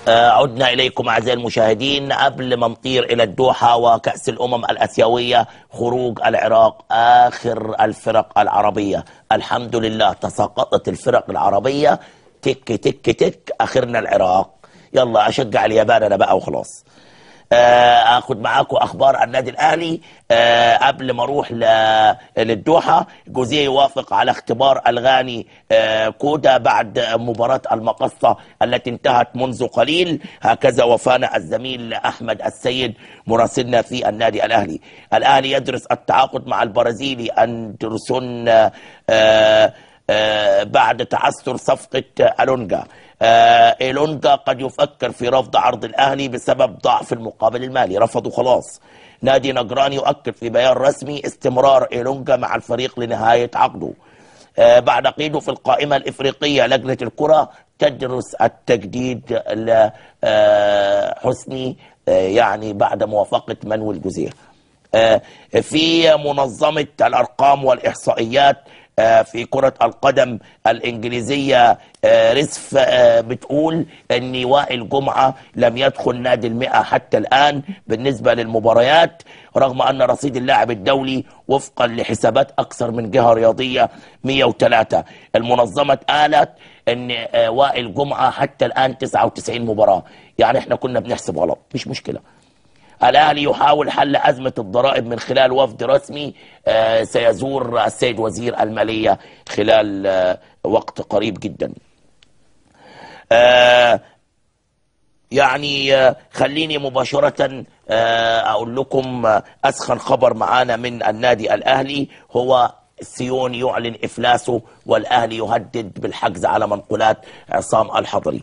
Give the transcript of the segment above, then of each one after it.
عدنا إليكم أعزائي المشاهدين. قبل ما نطير إلى الدوحة وكأس الأمم الآسيوية، خروج العراق آخر الفرق العربية. الحمد لله تساقطت الفرق العربية، تك تك تك، آخرنا العراق. يلا أشجع اليابان أنا بقى وخلاص. اخد معاكم اخبار النادي الاهلي. قبل ما اروح للدوحه، جوزيه يوافق على اختبار الغاني كودا بعد مباراه المقصه التي انتهت منذ قليل. هكذا وفانا الزميل احمد السيد مراسلنا في النادي الاهلي. الاهلي يدرس التعاقد مع البرازيلي اندرسون بعد تعثر صفقه الونجا. إيلونجا قد يفكر في رفض عرض الأهلي بسبب ضعف المقابل المالي، رفضوا خلاص. نادي نجران يؤكد في بيان رسمي استمرار إيلونجا مع الفريق لنهاية عقده. بعد قيده في القائمة الإفريقية، لجنة الكرة تدرس التجديد لحسني يعني بعد موافقة مانويل جوزيه. في منظمة الأرقام والإحصائيات في كرة القدم الإنجليزية، رسف بتقول أن وائل جمعة لم يدخل نادي المئة حتى الآن بالنسبة للمباريات، رغم أن رصيد اللاعب الدولي وفقا لحسابات أكثر من جهة رياضية 103. المنظمة قالت أن وائل جمعة حتى الآن 99 مباراة، يعني احنا كنا بنحسب غلط، مش مشكلة. الأهلي يحاول حل أزمة الضرائب من خلال وفد رسمي سيزور السيد وزير المالية خلال وقت قريب جدا. يعني خليني مباشرة أقول لكم أسخن خبر معانا من النادي الأهلي، هو سيون يعلن إفلاسه والأهلي يهدد بالحجز على منقولات عصام الحضري.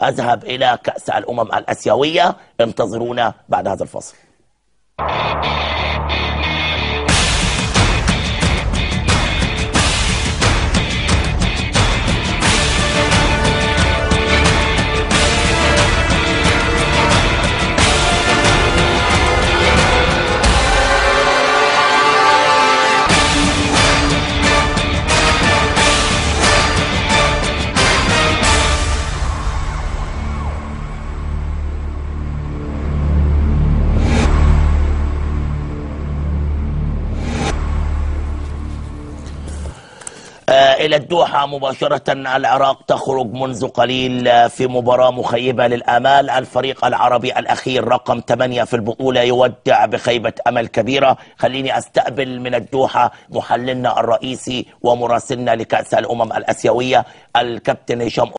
أذهب إلى كأس الأمم الآسيوية، انتظرونا بعد هذا الفصل. إلى الدوحة مباشرة. العراق تخرج منذ قليل في مباراة مخيبة للآمال. الفريق العربي الأخير رقم 8 في البطولة يودع بخيبة أمل كبيرة. خليني أستقبل من الدوحة محللنا الرئيسي ومراسلنا لكأس الأمم الآسيوية الكابتن هشام